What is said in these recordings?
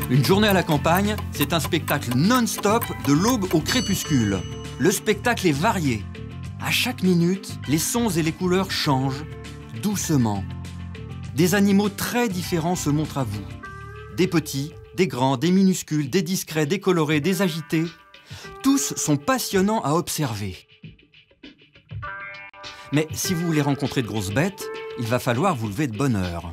Une journée à la campagne, c'est un spectacle non-stop de l'aube au crépuscule. Le spectacle est varié. À chaque minute, les sons et les couleurs changent, doucement. Des animaux très différents se montrent à vous. Des petits, des grands, des minuscules, des discrets, des colorés, des agités. Tous sont passionnants à observer. Mais si vous voulez rencontrer de grosses bêtes, il va falloir vous lever de bonne heure.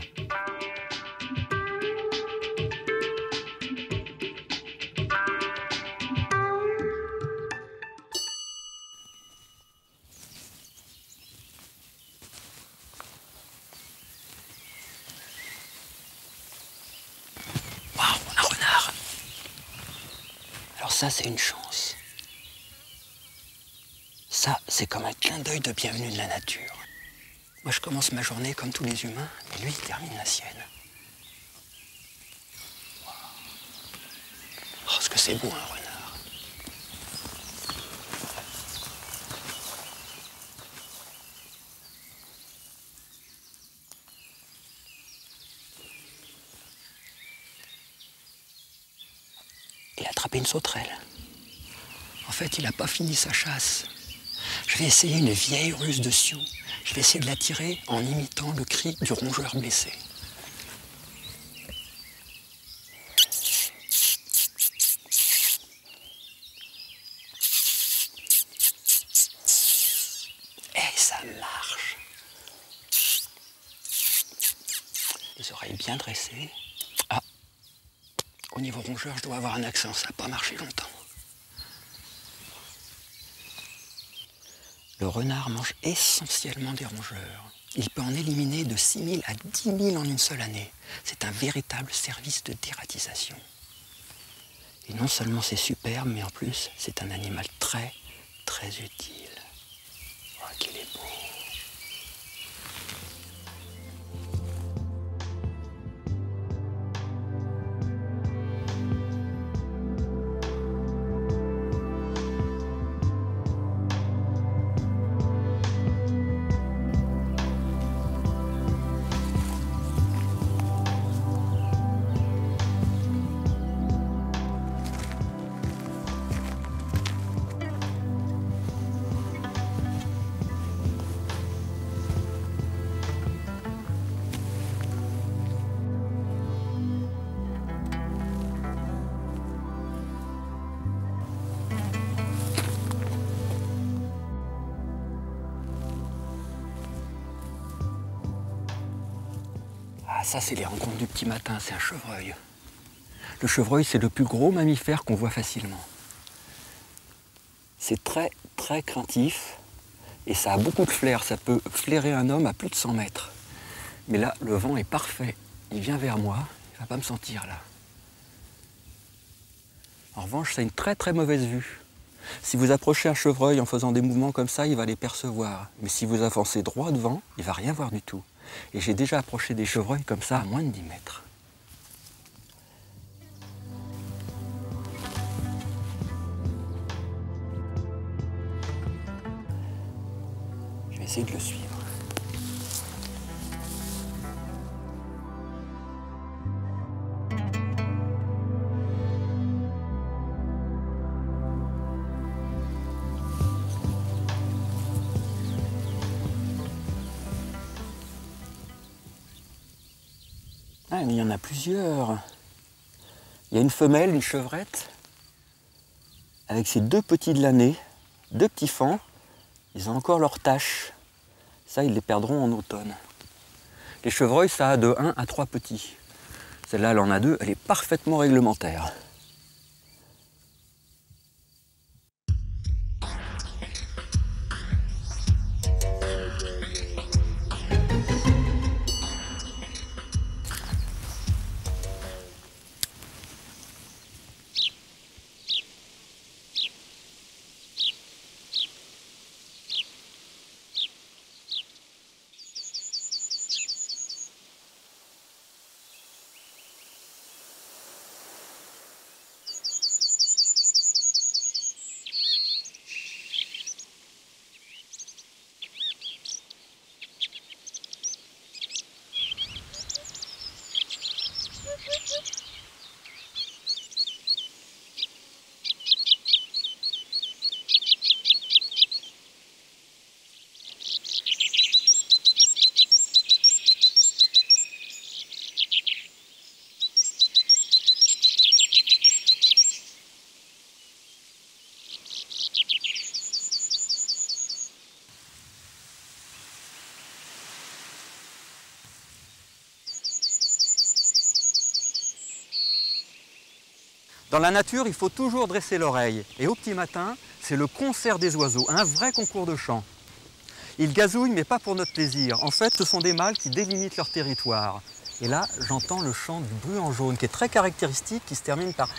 Waouh, un renard! Alors ça, c'est une chance. Ça, c'est comme un clin d'œil de bienvenue de la nature. Moi, je commence ma journée comme tous les humains, et lui, il termine la sienne. Oh, ce que c'est beau, un renard. Il a attrapé une sauterelle. En fait, il n'a pas fini sa chasse. Je vais essayer une vieille ruse de sioux. Je vais essayer de l'attirer en imitant le cri du rongeur blessé. Et ça marche. Les oreilles bien dressées. Ah, au niveau rongeur, je dois avoir un accent. Ça n'a pas marché longtemps. Le renard mange essentiellement des rongeurs. Il peut en éliminer de 6 000 à 10 000 en une seule année. C'est un véritable service de dératisation. Et non seulement c'est superbe, mais en plus, c'est un animal très, très utile. Oh, qu'il est beau! Ah, ça, c'est les rencontres du petit matin, c'est un chevreuil. Le chevreuil, c'est le plus gros mammifère qu'on voit facilement. C'est très, très craintif et ça a beaucoup de flair. Ça peut flairer un homme à plus de 100 mètres. Mais là, le vent est parfait. Il vient vers moi, il ne va pas me sentir là. En revanche, ça a une très, très mauvaise vue. Si vous approchez un chevreuil en faisant des mouvements comme ça, il va les percevoir. Mais si vous avancez droit devant, il ne va rien voir du tout. Et j'ai déjà approché des chevreuils comme ça à moins de 10 mètres. Je vais essayer de le suivre. Ah, mais il y en a plusieurs. Il y a une femelle, une chevrette, avec ses deux petits de l'année, deux petits fans. Ils ont encore leurs taches. Ça, ils les perdront en automne. Les chevreuils, ça a de 1 à 3 petits. Celle-là, elle en a 2, elle est parfaitement réglementaire. Dans la nature, il faut toujours dresser l'oreille. Et au petit matin, c'est le concert des oiseaux, un vrai concours de chant. Ils gazouillent, mais pas pour notre plaisir. En fait, ce sont des mâles qui délimitent leur territoire. Et là, j'entends le chant du bruant jaune, qui est très caractéristique, qui se termine par...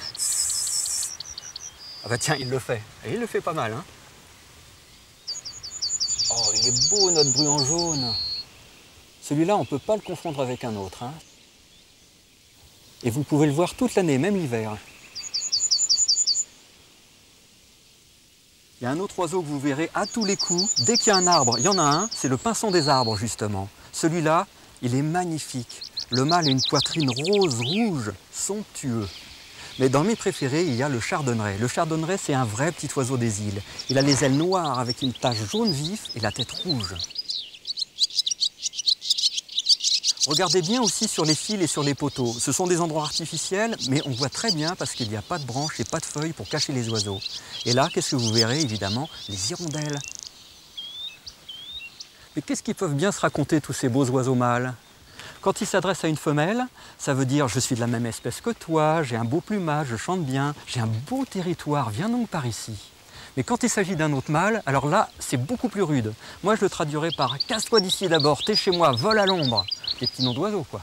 Ah bah tiens, il le fait. Et il le fait pas mal, hein. Oh, il est beau, notre bruant jaune. Celui-là, on ne peut pas le confondre avec un autre, hein. Et vous pouvez le voir toute l'année, même l'hiver. Il y a un autre oiseau que vous verrez à tous les coups. Dès qu'il y a un arbre, il y en a un, c'est le pinson des arbres, justement. Celui-là, il est magnifique. Le mâle a une poitrine rose, rouge, somptueux. Mais dans mes préférés, il y a le chardonneret. Le chardonneret, c'est un vrai petit oiseau des îles. Il a les ailes noires avec une tache jaune vif et la tête rouge. Regardez bien aussi sur les fils et sur les poteaux. Ce sont des endroits artificiels, mais on voit très bien parce qu'il n'y a pas de branches et pas de feuilles pour cacher les oiseaux. Et là, qu'est-ce que vous verrez? Évidemment, les hirondelles. Mais qu'est-ce qu'ils peuvent bien se raconter, tous ces beaux oiseaux mâles? Quand ils s'adressent à une femelle, ça veut dire « je suis de la même espèce que toi, j'ai un beau plumage, je chante bien, j'ai un beau territoire, viens donc par ici ». Mais quand il s'agit d'un autre mâle, alors là, c'est beaucoup plus rude. Moi, je le traduirais par « casse-toi d'ici d'abord, t'es chez moi, vole à l'ombre ». Des petits noms d'oiseaux, quoi.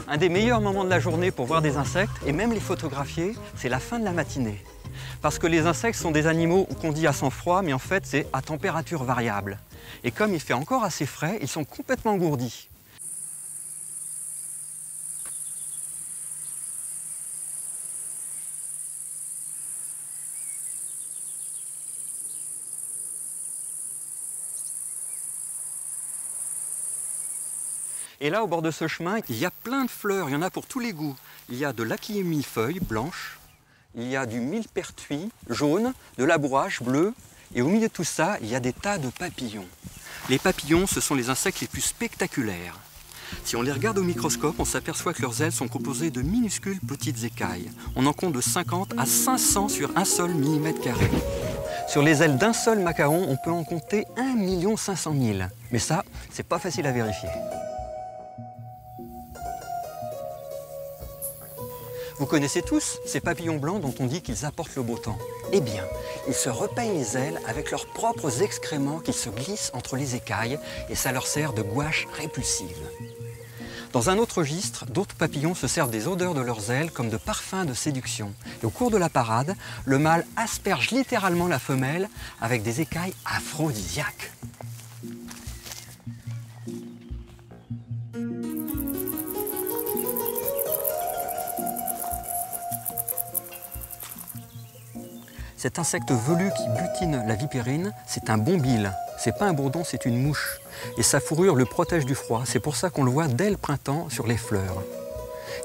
Un des meilleurs moments de la journée pour voir des insectes, et même les photographier, c'est la fin de la matinée. Parce que les insectes sont des animaux qu'on dit à sang froid, mais en fait c'est à température variable. Et comme il fait encore assez frais, ils sont complètement engourdis. Et là, au bord de ce chemin, il y a plein de fleurs, il y en a pour tous les goûts. Il y a de l'aquilée millefeuille blanche, il y a du millepertuis jaune, de la bourrache bleue, et au milieu de tout ça, il y a des tas de papillons. Les papillons, ce sont les insectes les plus spectaculaires. Si on les regarde au microscope, on s'aperçoit que leurs ailes sont composées de minuscules petites écailles. On en compte de 50 à 500 sur un seul millimètre carré. Sur les ailes d'un seul macaron, on peut en compter 1 500 000. Mais ça, c'est pas facile à vérifier. Vous connaissez tous ces papillons blancs dont on dit qu'ils apportent le beau temps. Eh bien, ils se repeignent les ailes avec leurs propres excréments qu'ils se glissent entre les écailles et ça leur sert de gouache répulsive. Dans un autre registre, d'autres papillons se servent des odeurs de leurs ailes comme de parfums de séduction. Et au cours de la parade, le mâle asperge littéralement la femelle avec des écailles aphrodisiaques. Cet insecte velu qui butine la vipérine, c'est un bombyle. C'est pas un bourdon, c'est une mouche. Et sa fourrure le protège du froid. C'est pour ça qu'on le voit dès le printemps sur les fleurs.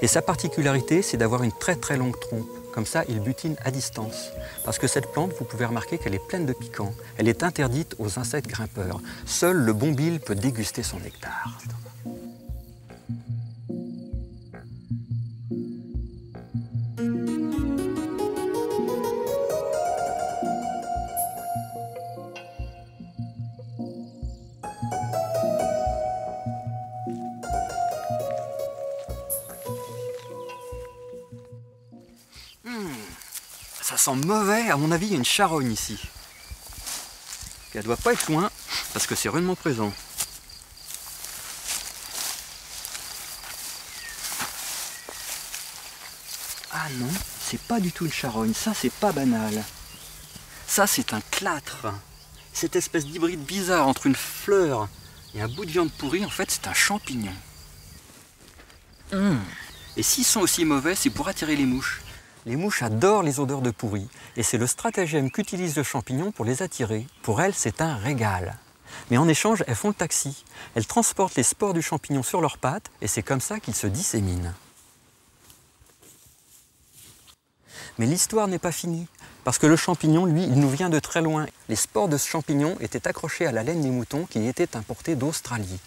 Et sa particularité, c'est d'avoir une très très longue trompe, Comme ça, il butine à distance. Parce que cette plante, vous pouvez remarquer qu'elle est pleine de piquants. Elle est interdite aux insectes grimpeurs. Seul le bombille peut déguster son nectar. Ça sent mauvais, à mon avis il y a une charogne ici. Elle doit pas être loin, parce que c'est rudement présent. Ah non, c'est pas du tout une charogne, ça c'est pas banal. Ça c'est un clatre. Cette espèce d'hybride bizarre entre une fleur et un bout de viande pourrie, en fait c'est un champignon. Et s'ils sont aussi mauvais, c'est pour attirer les mouches. Les mouches adorent les odeurs de pourri et c'est le stratagème qu'utilise le champignon pour les attirer. Pour elles, c'est un régal. Mais en échange, elles font le taxi. Elles transportent les spores du champignon sur leurs pattes et c'est comme ça qu'ils se disséminent. Mais l'histoire n'est pas finie, parce que le champignon, lui, il nous vient de très loin. Les spores de ce champignon étaient accrochés à la laine des moutons qui étaient importés d'Australie.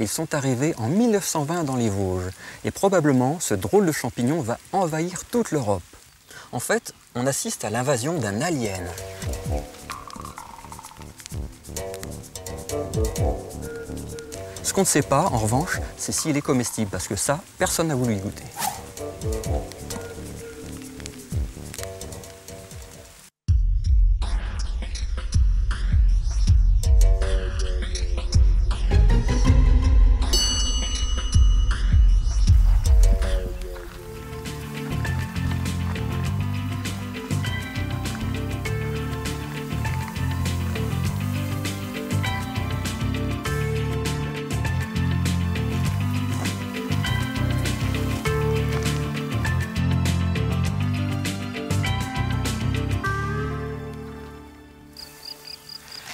Ils sont arrivés en 1920 dans les Vosges et probablement ce drôle de champignon va envahir toute l'Europe. En fait, on assiste à l'invasion d'un alien. Ce qu'on ne sait pas, en revanche, c'est s'il est comestible, parce que ça, personne n'a voulu y goûter.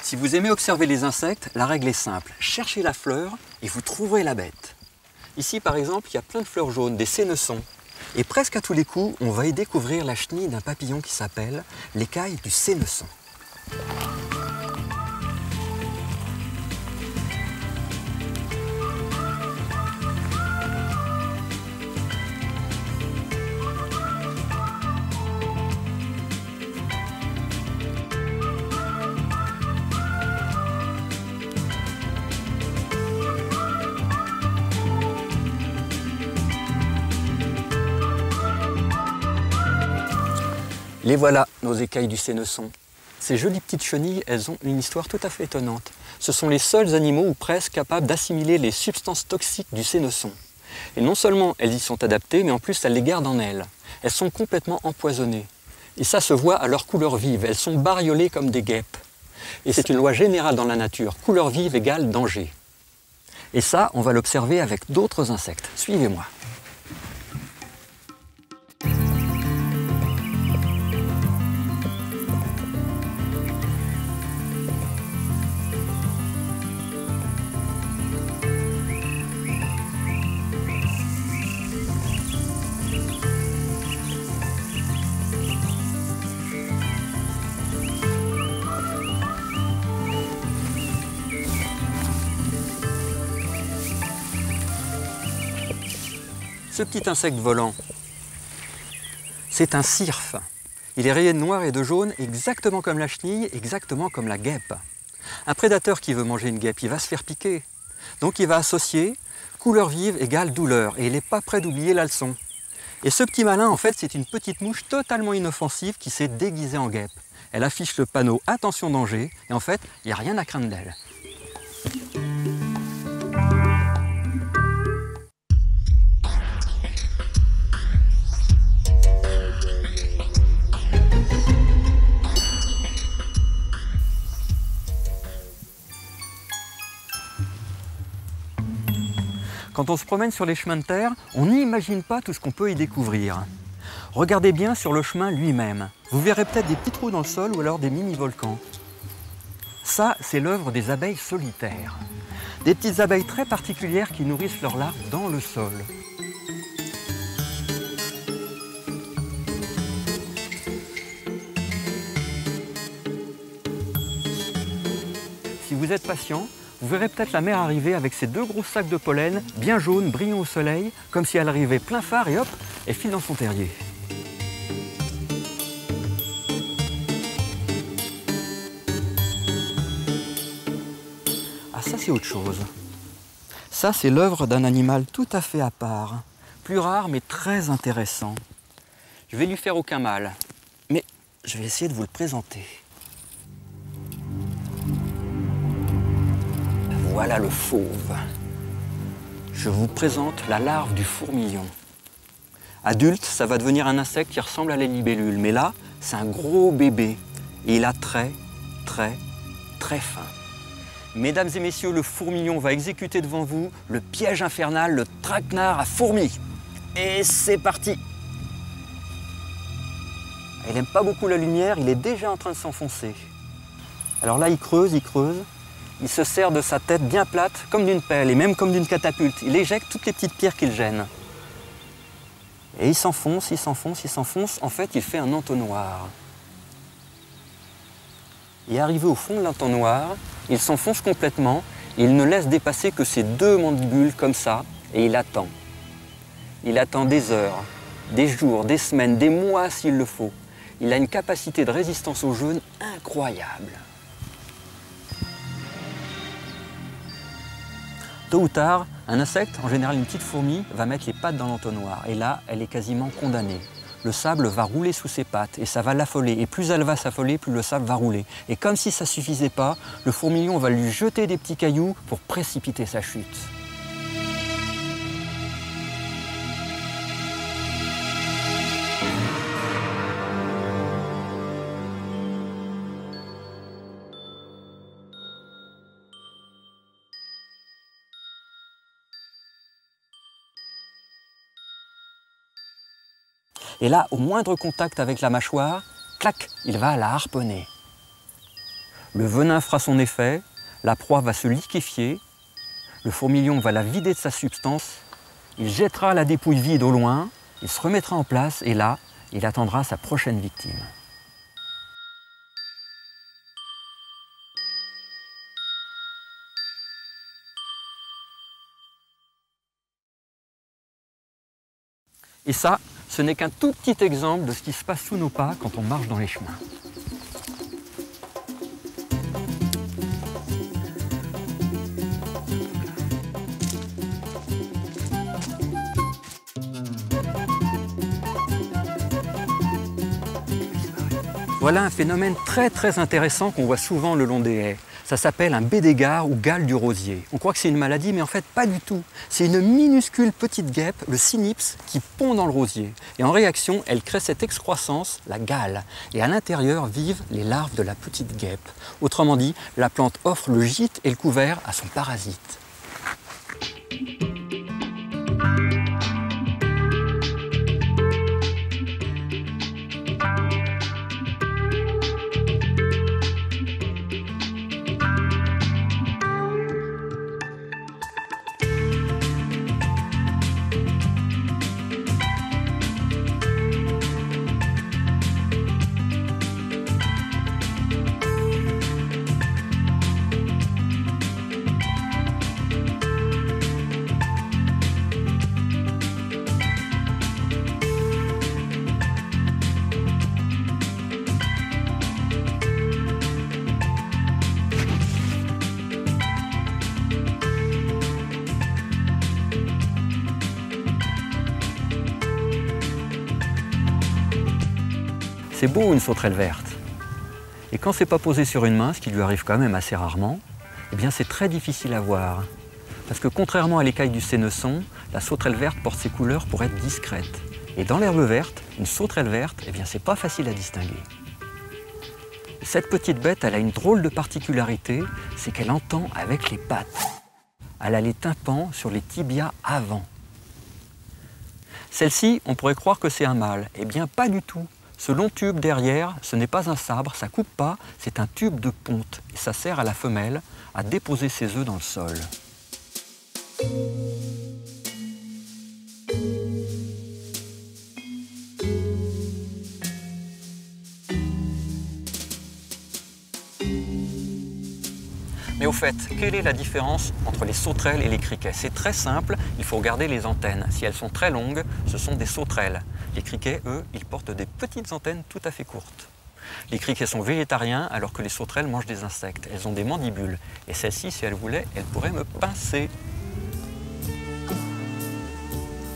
Si vous aimez observer les insectes, la règle est simple. Cherchez la fleur et vous trouverez la bête. Ici, par exemple, il y a plein de fleurs jaunes, des sénessons. Et presque à tous les coups, on va y découvrir la chenille d'un papillon qui s'appelle l'écaille du sénesson. Les voilà, nos écailles du sénesson. Ces jolies petites chenilles, elles ont une histoire tout à fait étonnante. Ce sont les seuls animaux ou presque capables d'assimiler les substances toxiques du sénesson. Et non seulement elles y sont adaptées, mais en plus elles les gardent en elles. Elles sont complètement empoisonnées. Et ça se voit à leur couleur vive, elles sont bariolées comme des guêpes. Et c'est une loi générale dans la nature, couleur vive égale danger. Et ça, on va l'observer avec d'autres insectes. Suivez-moi. Ce petit insecte volant, c'est un cirfe. Il est rayé de noir et de jaune, exactement comme la chenille, exactement comme la guêpe. Un prédateur qui veut manger une guêpe, il va se faire piquer. Donc il va associer couleur vive égale douleur, et il n'est pas prêt d'oublier la leçon. Et ce petit malin, en fait, c'est une petite mouche totalement inoffensive qui s'est déguisée en guêpe. Elle affiche le panneau « Attention danger », et en fait, il n'y a rien à craindre d'elle. Quand on se promène sur les chemins de terre, on n'imagine pas tout ce qu'on peut y découvrir. Regardez bien sur le chemin lui-même. Vous verrez peut-être des petits trous dans le sol ou alors des mini-volcans. Ça, c'est l'œuvre des abeilles solitaires. Des petites abeilles très particulières qui nourrissent leurs larves dans le sol. vous êtes patient, vous verrez peut-être la mère arriver avec ses 2 gros sacs de pollen, bien jaunes, brillants au soleil, comme si elle arrivait plein phare et hop, elle file dans son terrier. Ah, ça c'est autre chose. Ça c'est l'œuvre d'un animal tout à fait à part, plus rare mais très intéressant. Je vais lui faire aucun mal, mais je vais essayer de vous le présenter. Voilà le fauve. Je vous présente la larve du fourmilion. Adulte, ça va devenir un insecte qui ressemble à la libellule, mais là, c'est un gros bébé. Et il a très faim. Mesdames et messieurs, le fourmilion va exécuter devant vous le piège infernal, le traquenard à fourmis. Et c'est parti! Il n'aime pas beaucoup la lumière, il est déjà en train de s'enfoncer. Alors là, il creuse, il se sert de sa tête bien plate, comme d'une pelle, et même comme d'une catapulte. Il éjecte toutes les petites pierres qu'il gêne. Et il s'enfonce. En fait, il fait un entonnoir. Et arrivé au fond de l'entonnoir, il s'enfonce complètement, et il ne laisse dépasser que ses 2 mandibules comme ça, et il attend. Il attend des heures, des jours, des semaines, des mois s'il le faut. Il a une capacité de résistance au jeûne incroyable. Tôt ou tard, un insecte, en général une petite fourmi, va mettre les pattes dans l'entonnoir. Et là, elle est quasiment condamnée. Le sable va rouler sous ses pattes et ça va l'affoler. Et plus elle va s'affoler, plus le sable va rouler. Et comme si ça ne suffisait pas, le fourmilion va lui jeter des petits cailloux pour précipiter sa chute. Et là, au moindre contact avec la mâchoire, clac, il va la harponner. Le venin fera son effet, la proie va se liquéfier, le fourmilion va la vider de sa substance, il jettera la dépouille vide au loin, il se remettra en place et là, il attendra sa prochaine victime. Et ça, ce n'est qu'un tout petit exemple de ce qui se passe sous nos pas quand on marche dans les chemins. Voilà un phénomène très intéressant qu'on voit souvent le long des haies. Ça s'appelle un bédégard ou gale du rosier. On croit que c'est une maladie, mais en fait pas du tout. C'est une minuscule petite guêpe, le cynips, qui pond dans le rosier. Et en réaction, elle crée cette excroissance, la gale. Et à l'intérieur vivent les larves de la petite guêpe. Autrement dit, la plante offre le gîte et le couvert à son parasite. C'est beau une sauterelle verte. Et quand c'est pas posé sur une main, ce qui lui arrive quand même assez rarement, eh bien c'est très difficile à voir. Parce que contrairement à l'écaille du sénesson, la sauterelle verte porte ses couleurs pour être discrète. Et dans l'herbe verte, une sauterelle verte, eh bien c'est pas facile à distinguer. Cette petite bête, elle a une drôle de particularité, c'est qu'elle entend avec les pattes. Elle a les tympans sur les tibias avant. Celle-ci, on pourrait croire que c'est un mâle. Eh bien pas du tout. Ce long tube derrière, ce n'est pas un sabre, ça coupe pas, c'est un tube de ponte. Et ça sert à la femelle à déposer ses œufs dans le sol. Mais Mais au fait, quelle est la différence entre les sauterelles et les criquets? C'est très simple, il faut regarder les antennes. Si elles sont très longues, ce sont des sauterelles. Les criquets, eux, ils portent des petites antennes tout à fait courtes. Les criquets sont végétariens alors que les sauterelles mangent des insectes. Elles ont des mandibules. Et celle-ci, si elle voulait, elle pourrait me pincer.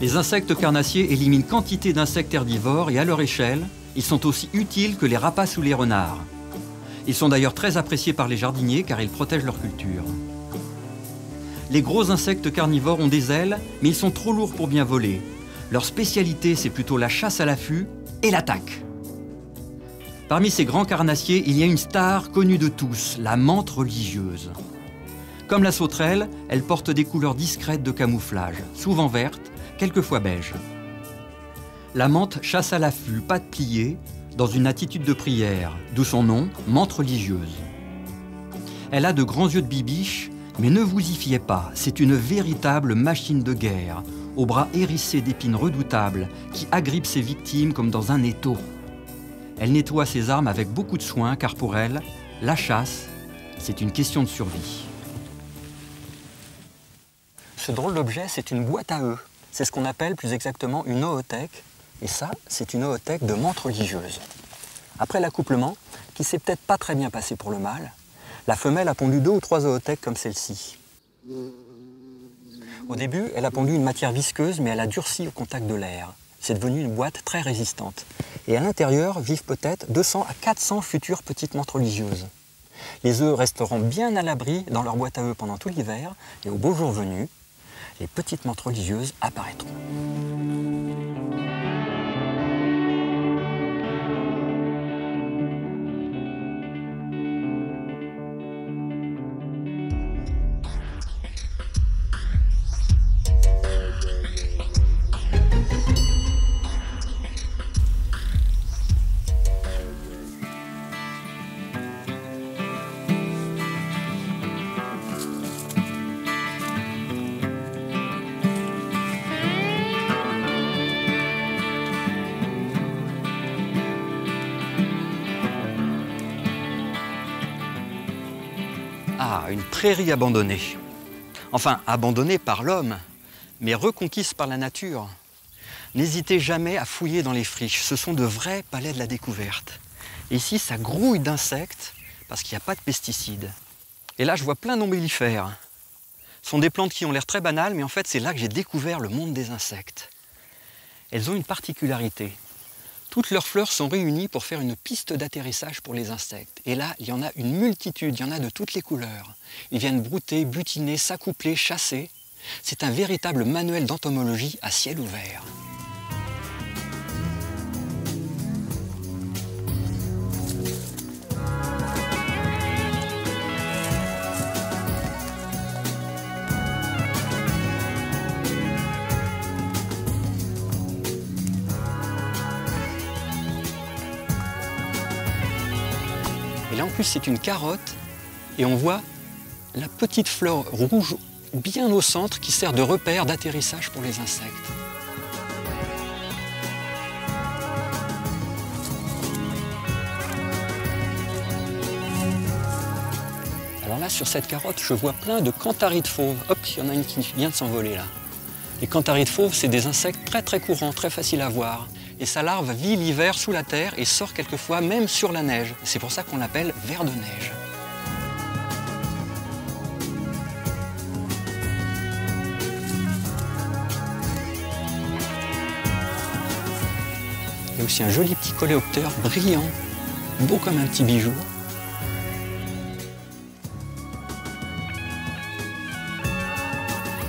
Les insectes carnassiers éliminent quantité d'insectes herbivores et à leur échelle, ils sont aussi utiles que les rapaces ou les renards. Ils sont d'ailleurs très appréciés par les jardiniers car ils protègent leur culture. Les gros insectes carnivores ont des ailes, mais ils sont trop lourds pour bien voler. Leur spécialité, c'est plutôt la chasse à l'affût et l'attaque. Parmi ces grands carnassiers, il y a une star connue de tous, la mante religieuse. Comme la sauterelle, elle porte des couleurs discrètes de camouflage, souvent vertes, quelquefois beiges. La mante chasse à l'affût, pattes pliées, dans une attitude de prière, d'où son nom, mante religieuse. Elle a de grands yeux de bibiche, mais ne vous y fiez pas, c'est une véritable machine de guerre, aux bras hérissés d'épines redoutables, qui agrippent ses victimes comme dans un étau. Elle nettoie ses armes avec beaucoup de soin, car pour elle, la chasse, c'est une question de survie. Ce drôle d'objet, c'est une boîte à œufs. C'est ce qu'on appelle plus exactement une oothèque. Et ça, c'est une oothèque de mante religieuse. Après l'accouplement, qui s'est peut-être pas très bien passé pour le mâle, la femelle a pondu 2 ou 3 oothèques comme celle-ci. Au début, elle a pondu une matière visqueuse, mais elle a durci au contact de l'air. C'est devenu une boîte très résistante. Et à l'intérieur vivent peut-être 200 à 400 futures petites mantes religieuses. Les œufs resteront bien à l'abri dans leur boîte à œufs pendant tout l'hiver, et au beau jour venu, les petites mantes religieuses apparaîtront. Ah, une prairie abandonnée. Enfin, abandonnée par l'homme, mais reconquise par la nature. N'hésitez jamais à fouiller dans les friches, ce sont de vrais palais de la découverte. Et ici, ça grouille d'insectes parce qu'il n'y a pas de pesticides. Et là, je vois plein d'ombellifères. Ce sont des plantes qui ont l'air très banales, mais en fait, c'est là que j'ai découvert le monde des insectes. Elles ont une particularité. Toutes leurs fleurs sont réunies pour faire une piste d'atterrissage pour les insectes. Et là, il y en a une multitude, il y en a de toutes les couleurs. Ils viennent brouter, butiner, s'accoupler, chasser. C'est un véritable manuel d'entomologie à ciel ouvert. Et là en plus c'est une carotte et on voit la petite fleur rouge bien au centre qui sert de repère d'atterrissage pour les insectes. Alors là sur cette carotte je vois plein de cantharides fauves. Hop, il y en a une qui vient de s'envoler là. Les cantharides fauves c'est des insectes très très courants, très faciles à voir. Et sa larve vit l'hiver sous la terre et sort quelquefois même sur la neige. C'est pour ça qu'on l'appelle ver de neige. Il y a aussi un joli petit coléoptère brillant, beau comme un petit bijou.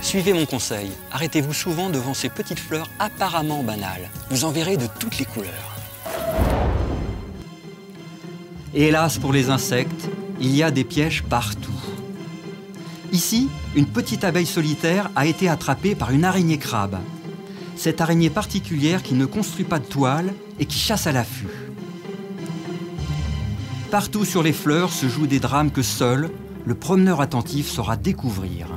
Suivez mon conseil, arrêtez-vous souvent devant ces petites fleurs apparemment banales. Vous en verrez de toutes les couleurs. Et hélas pour les insectes, il y a des pièges partout. Ici, une petite abeille solitaire a été attrapée par une araignée crabe. Cette araignée particulière qui ne construit pas de toile et qui chasse à l'affût. Partout sur les fleurs se jouent des drames que seul le promeneur attentif saura découvrir.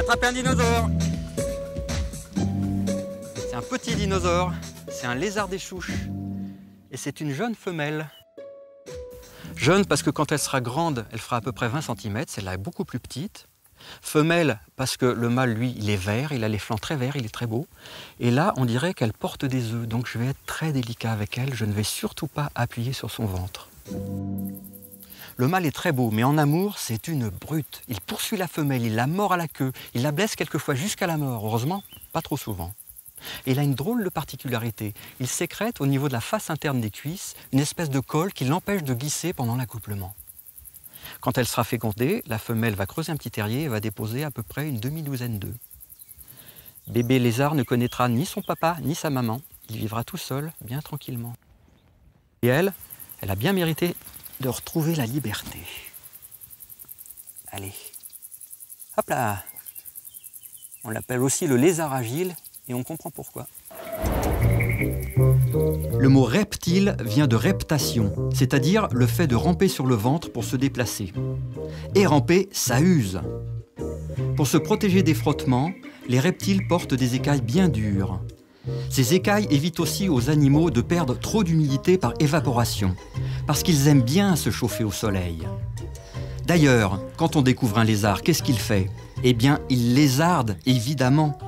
attrapé un dinosaure. C'est un petit dinosaure, c'est un lézard des chouches. Et c'est une jeune femelle. Jeune parce que quand elle sera grande, elle fera à peu près 20 cm, celle-là est beaucoup plus petite. Femelle parce que le mâle, lui, il est vert, il a les flancs très verts, il est très beau. Et là, on dirait qu'elle porte des œufs, donc je vais être très délicat avec elle, je ne vais surtout pas appuyer sur son ventre. Le mâle est très beau, mais en amour, c'est une brute. Il poursuit la femelle, il la mord à la queue, il la blesse quelquefois jusqu'à la mort. Heureusement, pas trop souvent. Et il a une drôle de particularité. Il sécrète au niveau de la face interne des cuisses une espèce de colle qui l'empêche de glisser pendant l'accouplement. Quand elle sera fécondée, la femelle va creuser un petit terrier et va déposer à peu près une demi-douzaine d'œufs. Bébé lézard ne connaîtra ni son papa ni sa maman. Il vivra tout seul, bien tranquillement. Et elle a bien mérité de retrouver la liberté. Allez, hop là! On l'appelle aussi le lézard agile et on comprend pourquoi. Le mot reptile vient de reptation, c'est-à-dire le fait de ramper sur le ventre pour se déplacer. Et ramper, ça use. Pour se protéger des frottements, les reptiles portent des écailles bien dures. Ces écailles évitent aussi aux animaux de perdre trop d'humidité par évaporation, parce qu'ils aiment bien se chauffer au soleil. D'ailleurs, quand on découvre un lézard, qu'est-ce qu'il fait? Eh bien, il lézarde, évidemment.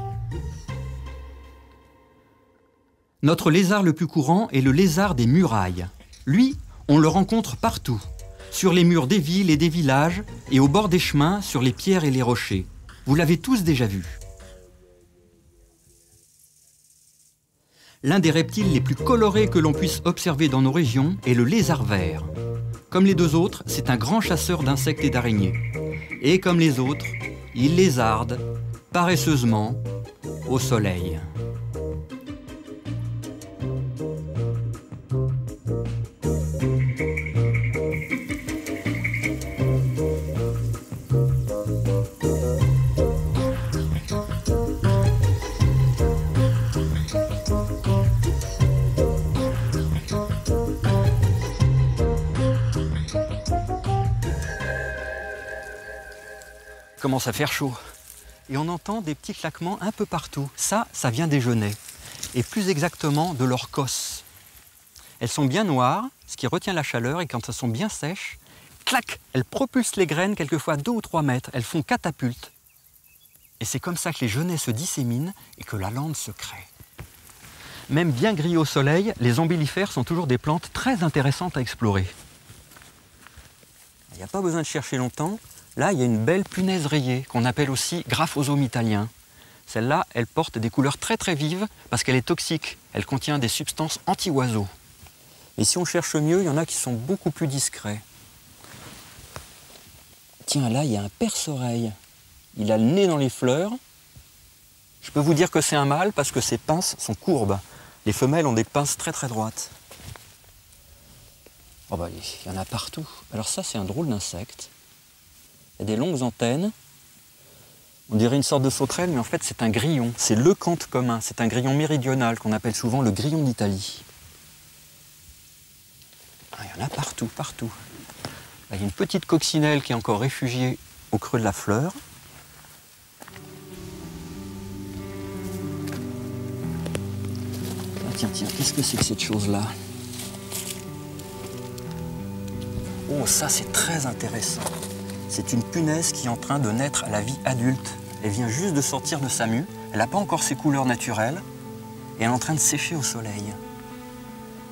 Notre lézard le plus courant est le lézard des murailles. Lui, on le rencontre partout, sur les murs des villes et des villages, et au bord des chemins, sur les pierres et les rochers. Vous l'avez tous déjà vu. L'un des reptiles les plus colorés que l'on puisse observer dans nos régions est le lézard vert. Comme les deux autres, c'est un grand chasseur d'insectes et d'araignées. Et comme les autres, il lézarde, paresseusement, au soleil. Il commence à faire chaud. Et on entend des petits claquements un peu partout. Ça vient des genêts. Et plus exactement de leurs cosses. Elles sont bien noires, ce qui retient la chaleur, et quand elles sont bien sèches, clac, elles propulsent les graines quelquefois 2 ou 3 mètres. Elles font catapulte. Et c'est comme ça que les genêts se disséminent et que la lande se crée. Même bien grillés au soleil, les ombellifères sont toujours des plantes très intéressantes à explorer. Il n'y a pas besoin de chercher longtemps. Là, il y a une belle punaise rayée, qu'on appelle aussi Graphosome italien. Celle-là, elle porte des couleurs très très vives parce qu'elle est toxique. Elle contient des substances anti-oiseaux. Et si on cherche mieux, il y en a qui sont beaucoup plus discrets. Tiens, là, il y a un perce-oreille. Il a le nez dans les fleurs. Je peux vous dire que c'est un mâle parce que ses pinces sont courbes. Les femelles ont des pinces très très droites. Oh bah, il y en a partout. Alors ça, c'est un drôle d'insecte. Il y a des longues antennes. On dirait une sorte de sauterelle, mais en fait, c'est un grillon. C'est le cante commun. C'est un grillon méridional qu'on appelle souvent le grillon d'Italie. Ah, il y en a partout, partout. Là, il y a une petite coccinelle qui est encore réfugiée au creux de la fleur. Ah, tiens, qu'est-ce que c'est que cette chose-là? Oh, ça, c'est très intéressant. C'est une punaise qui est en train de naître à la vie adulte. Elle vient juste de sortir de sa mue. Elle n'a pas encore ses couleurs naturelles. Et elle est en train de sécher au soleil.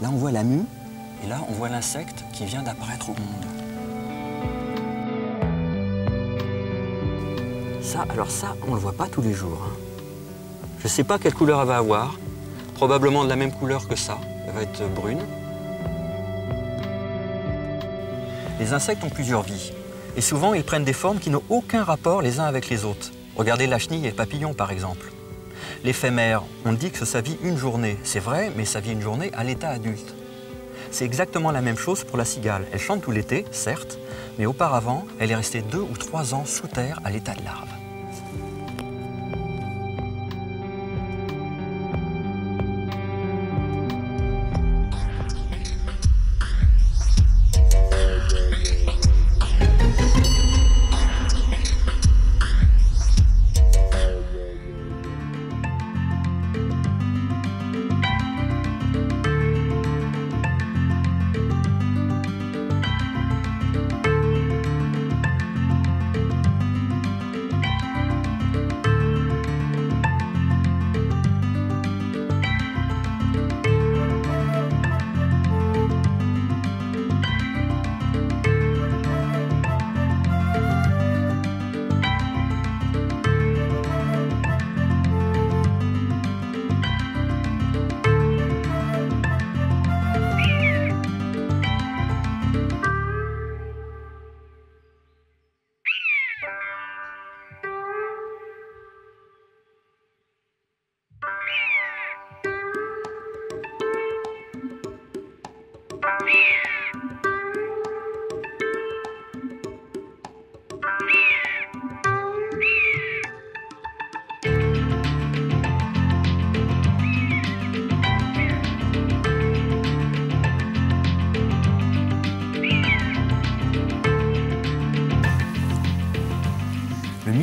Là, on voit la mue. Et là, on voit l'insecte qui vient d'apparaître au monde. Alors ça, on ne le voit pas tous les jours. Je ne sais pas quelle couleur elle va avoir. Probablement de la même couleur que ça. Elle va être brune. Les insectes ont plusieurs vies. Et souvent, ils prennent des formes qui n'ont aucun rapport les uns avec les autres. Regardez la chenille et le papillon, par exemple. L'éphémère, on dit que ça vit une journée. C'est vrai, mais ça vit une journée à l'état adulte. C'est exactement la même chose pour la cigale. Elle chante tout l'été, certes, mais auparavant, elle est restée 2 ou 3 ans sous terre à l'état de larve.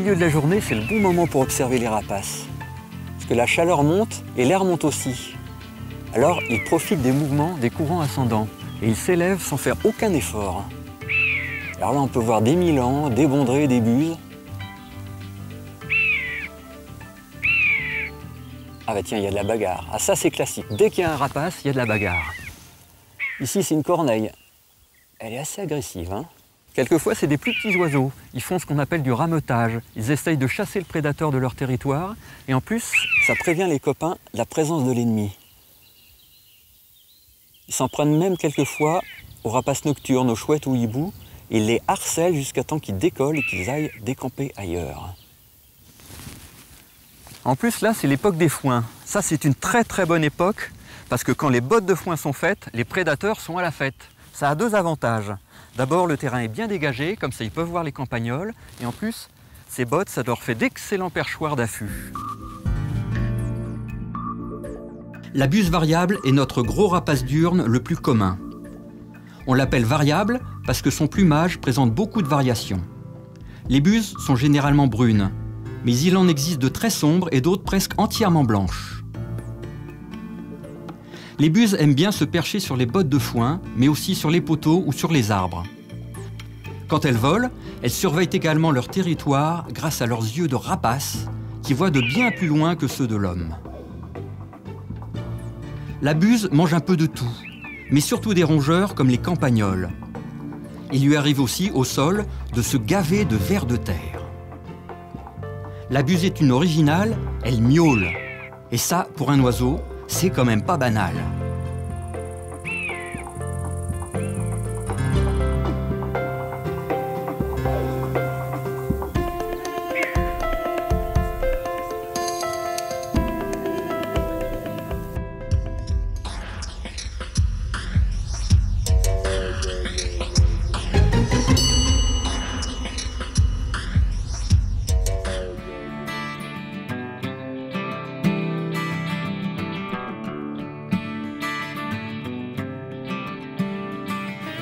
milieu de la journée, c'est le bon moment pour observer les rapaces. Parce que la chaleur monte et l'air monte aussi. Alors, ils profitent des mouvements des courants ascendants et ils s'élèvent sans faire aucun effort. Alors là, on peut voir des milans, des bondrées, des buses. Ah bah tiens, il y a de la bagarre. Ah ça, c'est classique. Dès qu'il y a un rapace, il y a de la bagarre. Ici, c'est une corneille. Elle est assez agressive, hein. Quelquefois, c'est des plus petits oiseaux. Ils font ce qu'on appelle du rameutage. Ils essayent de chasser le prédateur de leur territoire. Et en plus, ça prévient les copains de la présence de l'ennemi. Ils s'en prennent même quelquefois aux rapaces nocturnes, aux chouettes ou hiboux. Et ils les harcèlent jusqu'à temps qu'ils décollent et qu'ils aillent décamper ailleurs. En plus, là, c'est l'époque des foins. Ça, c'est une très très bonne époque. Parce que quand les bottes de foin sont faites, les prédateurs sont à la fête. Ça a deux avantages. D'abord, le terrain est bien dégagé, comme ça ils peuvent voir les campagnols. Et en plus, ces bottes, ça leur fait d'excellents perchoirs d'affût. La buse variable est notre gros rapace diurne le plus commun. On l'appelle variable parce que son plumage présente beaucoup de variations. Les buses sont généralement brunes, mais il en existe de très sombres et d'autres presque entièrement blanches. Les buses aiment bien se percher sur les bottes de foin, mais aussi sur les poteaux ou sur les arbres. Quand elles volent, elles surveillent également leur territoire grâce à leurs yeux de rapace, qui voient de bien plus loin que ceux de l'homme. La buse mange un peu de tout, mais surtout des rongeurs comme les campagnols. Il lui arrive aussi, au sol, de se gaver de vers de terre. La buse est une originale, elle miaule. Et ça, pour un oiseau, c'est quand même pas banal.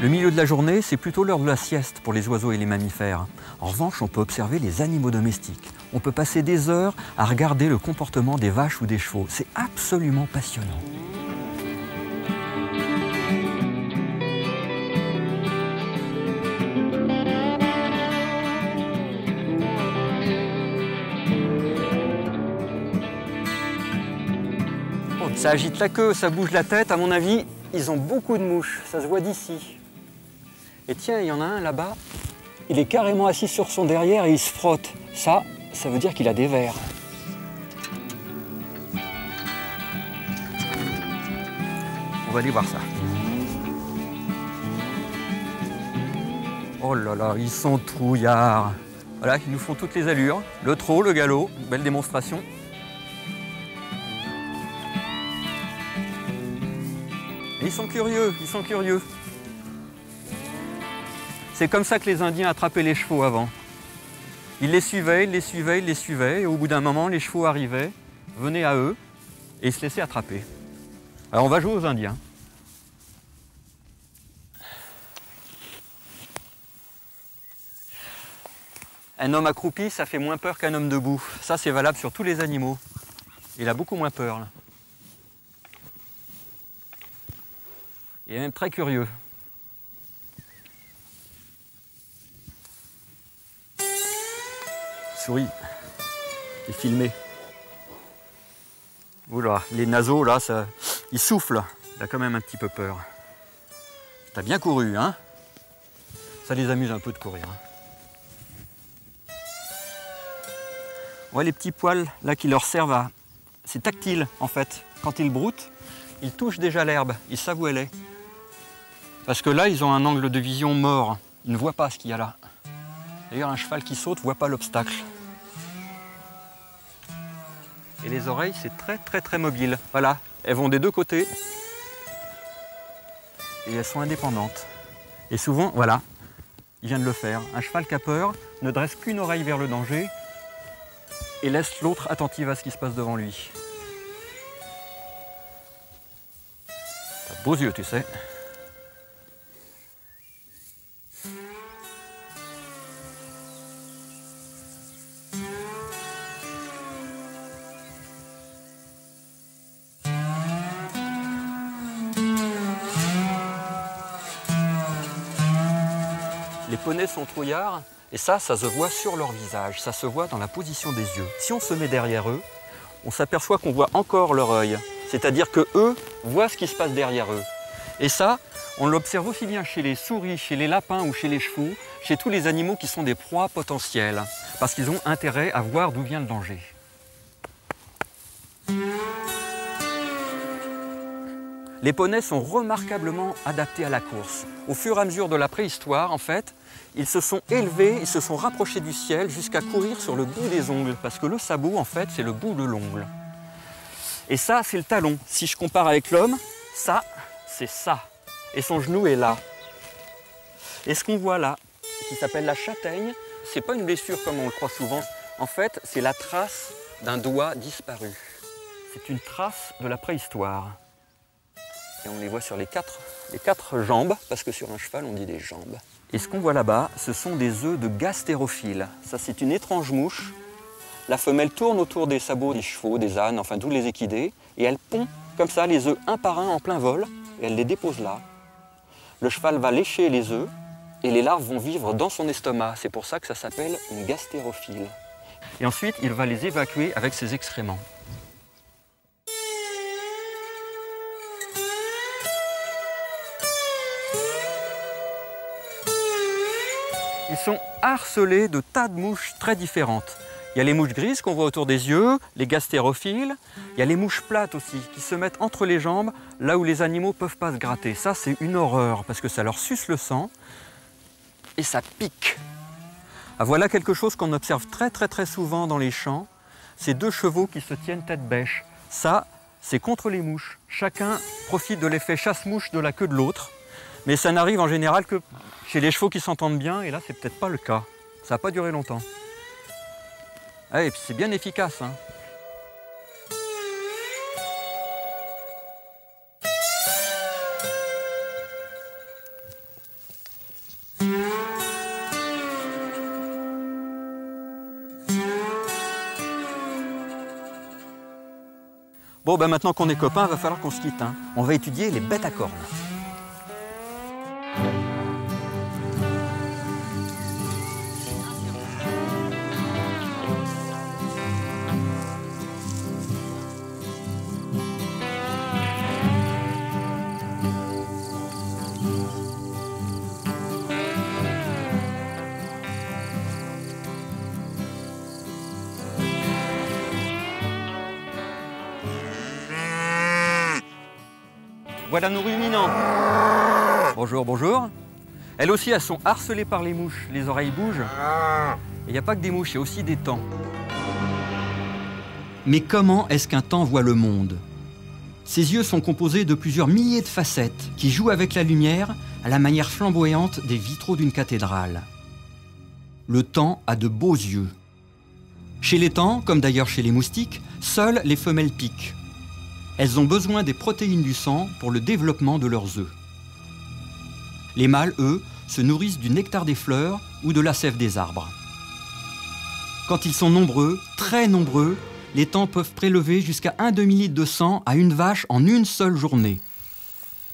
Le milieu de la journée, c'est plutôt l'heure de la sieste pour les oiseaux et les mammifères. En revanche, on peut observer les animaux domestiques. On peut passer des heures à regarder le comportement des vaches ou des chevaux. C'est absolument passionnant. Oh, ça agite la queue, ça bouge la tête. À mon avis, ils ont beaucoup de mouches. Ça se voit d'ici. Et tiens, il y en a un là-bas, il est carrément assis sur son derrière et il se frotte. Ça veut dire qu'il a des vers. On va aller voir ça. Oh là là, ils sont trouillards. Voilà, ils nous font toutes les allures. Le trot, le galop, belle démonstration. Et ils sont curieux, ils sont curieux. C'est comme ça que les Indiens attrapaient les chevaux avant. Ils les suivaient, ils les suivaient, ils les suivaient, et au bout d'un moment, les chevaux arrivaient, venaient à eux, et ils se laissaient attraper. Alors on va jouer aux Indiens. Un homme accroupi, ça fait moins peur qu'un homme debout. Ça, c'est valable sur tous les animaux. Il a beaucoup moins peur, là. Il est même très curieux. Souris, est filmé. Oula, les naseaux là, ils soufflent. Il a quand même un petit peu peur. T'as bien couru, hein? Ça les amuse un peu de courir. Hein. On voit les petits poils là qui leur servent à... C'est tactile en fait. Quand ils broutent, ils touchent déjà l'herbe, ils savent où elle est. Parce que là, ils ont un angle de vision mort. Ils ne voient pas ce qu'il y a là. D'ailleurs, un cheval qui saute ne voit pas l'obstacle. Et les oreilles, c'est très très très mobile. Voilà, elles vont des deux côtés. Et elles sont indépendantes. Et souvent, voilà, il vient de le faire. Un cheval qui a peur ne dresse qu'une oreille vers le danger et laisse l'autre attentive à ce qui se passe devant lui. T'as de beaux yeux, tu sais. Les poneys sont trouillards et ça se voit sur leur visage, ça se voit dans la position des yeux. Si on se met derrière eux, on s'aperçoit qu'on voit encore leur œil, c'est-à-dire que eux voient ce qui se passe derrière eux. Et ça, on l'observe aussi bien chez les souris, chez les lapins ou chez les chevaux, chez tous les animaux qui sont des proies potentielles, parce qu'ils ont intérêt à voir d'où vient le danger. Les poneys sont remarquablement adaptés à la course. Au fur et à mesure de la préhistoire, en fait, ils se sont élevés, ils se sont rapprochés du ciel jusqu'à courir sur le bout des ongles, parce que le sabot, en fait, c'est le bout de l'ongle. Et ça, c'est le talon. Si je compare avec l'homme, ça, c'est ça. Et son genou est là. Et ce qu'on voit là, qui s'appelle la châtaigne, c'est pas une blessure comme on le croit souvent. En fait, c'est la trace d'un doigt disparu. C'est une trace de la préhistoire. Et on les voit sur les quatre jambes, parce que sur un cheval, on dit des jambes. Et ce qu'on voit là-bas, ce sont des œufs de gastérophiles. Ça, c'est une étrange mouche. La femelle tourne autour des sabots des chevaux, des ânes, enfin tous les équidés, et elle pond comme ça les œufs un par un en plein vol, et elle les dépose là. Le cheval va lécher les œufs, et les larves vont vivre dans son estomac. C'est pour ça que ça s'appelle une gastérophile. Et ensuite, il va les évacuer avec ses excréments. Ils sont harcelés de tas de mouches très différentes. Il y a les mouches grises qu'on voit autour des yeux, les gastérophiles. Il y a les mouches plates aussi, qui se mettent entre les jambes, là où les animaux ne peuvent pas se gratter. Ça, c'est une horreur, parce que ça leur suce le sang et ça pique. Ah, voilà quelque chose qu'on observe très souvent dans les champs. Ces deux chevaux qui se tiennent tête bêche. Ça, c'est contre les mouches. Chacun profite de l'effet chasse-mouche de la queue de l'autre. Mais ça n'arrive en général que chez les chevaux qui s'entendent bien, et là, c'est peut-être pas le cas. Ça n'a pas duré longtemps. Ah, et puis c'est bien efficace, hein. Bon, ben maintenant qu'on est copains, il va falloir qu'on se quitte, hein. On va étudier les bêtes à cornes. Voilà nos ruminants. Bonjour, bonjour. Elles aussi, elles sont harcelées par les mouches. Les oreilles bougent. Et il n'y a pas que des mouches, il y a aussi des tans. Mais comment est-ce qu'un taon voit le monde? Ses yeux sont composés de plusieurs milliers de facettes qui jouent avec la lumière à la manière flamboyante des vitraux d'une cathédrale. Le taon a de beaux yeux. Chez les tans, comme d'ailleurs chez les moustiques, seules les femelles piquent. Elles ont besoin des protéines du sang pour le développement de leurs œufs. Les mâles, eux, se nourrissent du nectar des fleurs ou de la sève des arbres. Quand ils sont nombreux, très nombreux, les tans peuvent prélever jusqu'à 1 demi-litre de sang à une vache en une seule journée.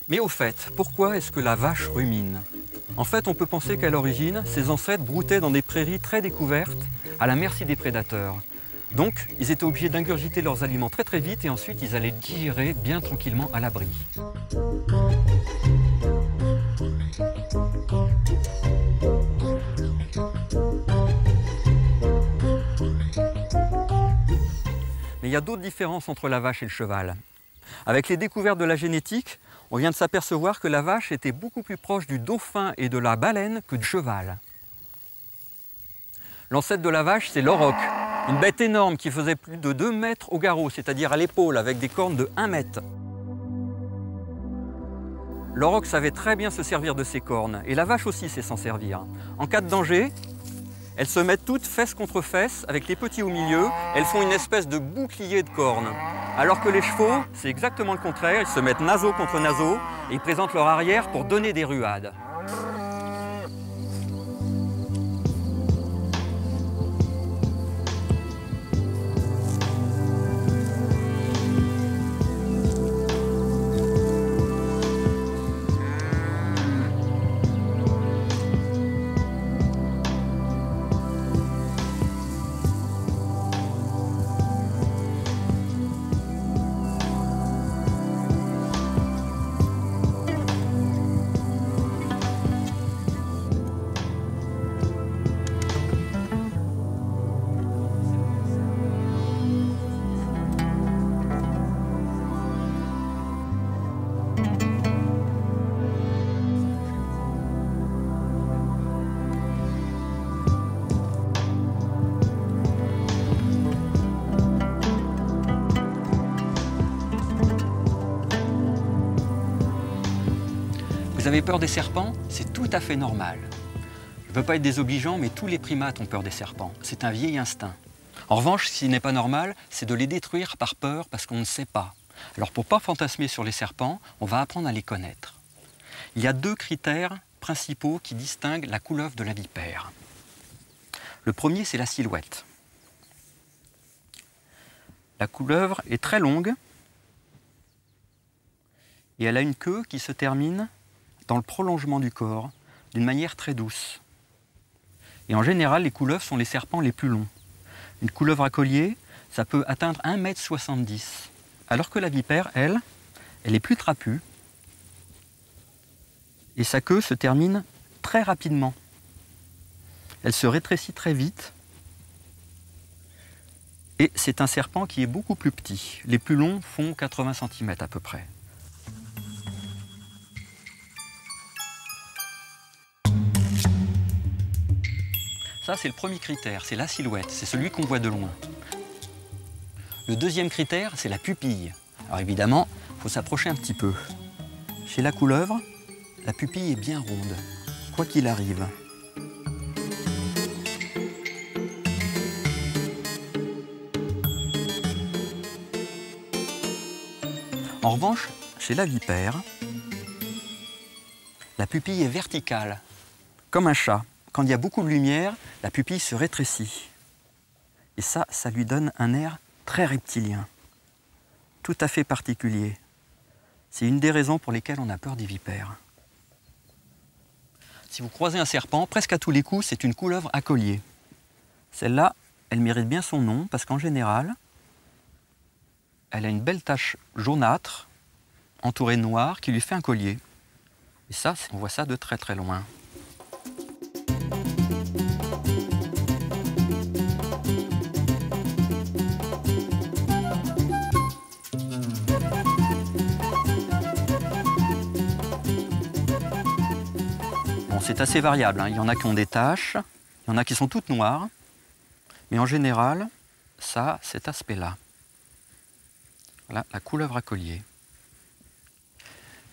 Mais au fait, pourquoi est-ce que la vache rumine? En fait, on peut penser qu'à l'origine, ses ancêtres broutaient dans des prairies très découvertes, à la merci des prédateurs. Donc, ils étaient obligés d'ingurgiter leurs aliments très vite et ensuite ils allaient digérer bien tranquillement à l'abri. Mais il y a d'autres différences entre la vache et le cheval. Avec les découvertes de la génétique, on vient de s'apercevoir que la vache était beaucoup plus proche du dauphin et de la baleine que du cheval. L'ancêtre de la vache, c'est l'auroch. Une bête énorme qui faisait plus de 2 mètres au garrot, c'est-à-dire à l'épaule, avec des cornes de 1 mètre. L'auroch savait très bien se servir de ses cornes, et la vache aussi sait s'en servir. En cas de danger, elles se mettent toutes fesses contre fesses, avec les petits au milieu, elles font une espèce de bouclier de cornes. Alors que les chevaux, c'est exactement le contraire, ils se mettent naseau contre naseau, et ils présentent leur arrière pour donner des ruades. avez peur des serpents, c'est tout à fait normal. Je ne veux pas être désobligeant, mais tous les primates ont peur des serpents. C'est un vieil instinct. En revanche, ce qui n'est pas normal, c'est de les détruire par peur parce qu'on ne sait pas. Alors pour ne pas fantasmer sur les serpents, on va apprendre à les connaître. Il y a 2 critères principaux qui distinguent la couleuvre de la vipère. Le premier, c'est la silhouette. La couleuvre est très longue et elle a une queue qui se termine dans le prolongement du corps d'une manière très douce. Et en général, les couleuvres sont les serpents les plus longs. Une couleuvre à collier, ça peut atteindre 1,70 m, alors que la vipère, elle est plus trapue et sa queue se termine très rapidement. Elle se rétrécit très vite et c'est un serpent qui est beaucoup plus petit. Les plus longs font 80 cm à peu près. Ça, c'est le premier critère, c'est la silhouette, c'est celui qu'on voit de loin. Le deuxième critère, c'est la pupille. Alors évidemment, il faut s'approcher un petit peu. Chez la couleuvre, la pupille est bien ronde, quoi qu'il arrive. En revanche, chez la vipère, la pupille est verticale, comme un chat. Quand il y a beaucoup de lumière, la pupille se rétrécit. Et ça lui donne un air très reptilien, tout à fait particulier. C'est une des raisons pour lesquelles on a peur des vipères. Si vous croisez un serpent, presque à tous les coups, c'est une couleuvre à collier. Celle-là, elle mérite bien son nom parce qu'en général, elle a une belle tache jaunâtre, entourée de noir, qui lui fait un collier. Et ça, on voit ça de très très loin. C'est assez variable, hein. Il y en a qui ont des taches, il y en a qui sont toutes noires, mais en général, ça a cet aspect-là. Voilà, la couleuvre à collier.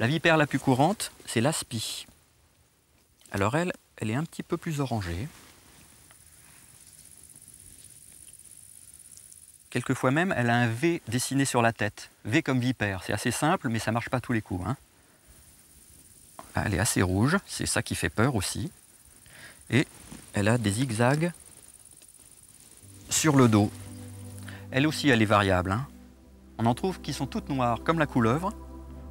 La vipère la plus courante, c'est l'aspie. Alors elle est un petit peu plus orangée. Quelquefois même, elle a un V dessiné sur la tête. V comme vipère, c'est assez simple, mais ça ne marche pas tous les coups, hein. Elle est assez rouge, c'est ça qui fait peur aussi. Et elle a des zigzags sur le dos. Elle aussi, elle est variable, hein. On en trouve qui sont toutes noires, comme la couleuvre.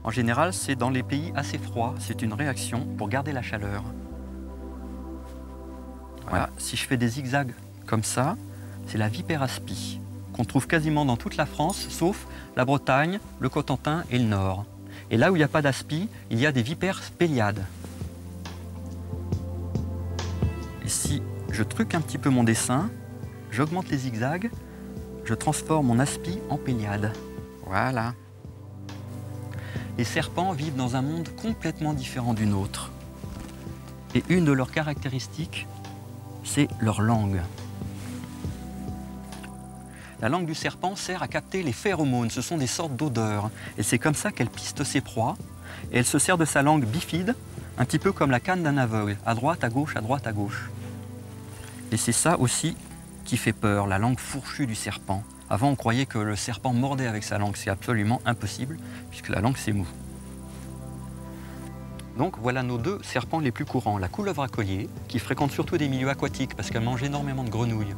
En général, c'est dans les pays assez froids. C'est une réaction pour garder la chaleur. Voilà, si je fais des zigzags comme ça, c'est la vipère aspie, qu'on trouve quasiment dans toute la France, sauf la Bretagne, le Cotentin et le Nord. Et là où il n'y a pas d'aspie, il y a des vipères spéliades. Et si je truque un petit peu mon dessin, j'augmente les zigzags, je transforme mon aspie en péliade. Voilà. Les serpents vivent dans un monde complètement différent du nôtre. Et une de leurs caractéristiques, c'est leur langue. La langue du serpent sert à capter les phéromones, ce sont des sortes d'odeurs. Et c'est comme ça qu'elle piste ses proies. Et elle se sert de sa langue bifide, un petit peu comme la canne d'un aveugle, à droite, à gauche, à droite, à gauche. Et c'est ça aussi qui fait peur, la langue fourchue du serpent. Avant, on croyait que le serpent mordait avec sa langue. C'est absolument impossible, puisque la langue, c'est mou. Donc voilà nos 2 serpents les plus courants. La couleuvre à collier, qui fréquente surtout des milieux aquatiques parce qu'elle mange énormément de grenouilles.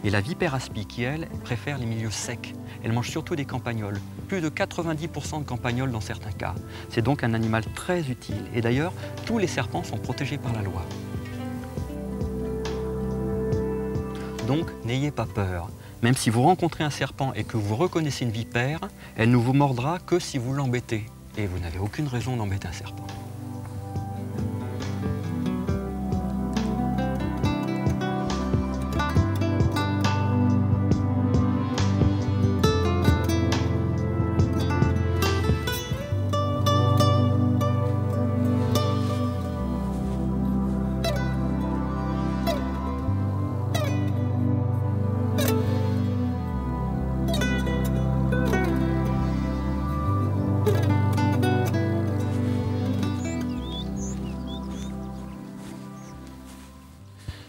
Et la vipère aspie, qui elle, préfère les milieux secs. Elle mange surtout des campagnols. Plus de 90% de campagnols dans certains cas. C'est donc un animal très utile. Et d'ailleurs, tous les serpents sont protégés par la loi. Donc n'ayez pas peur. Même si vous rencontrez un serpent et que vous reconnaissez une vipère, elle ne vous mordra que si vous l'embêtez. Et vous n'avez aucune raison d'embêter un serpent.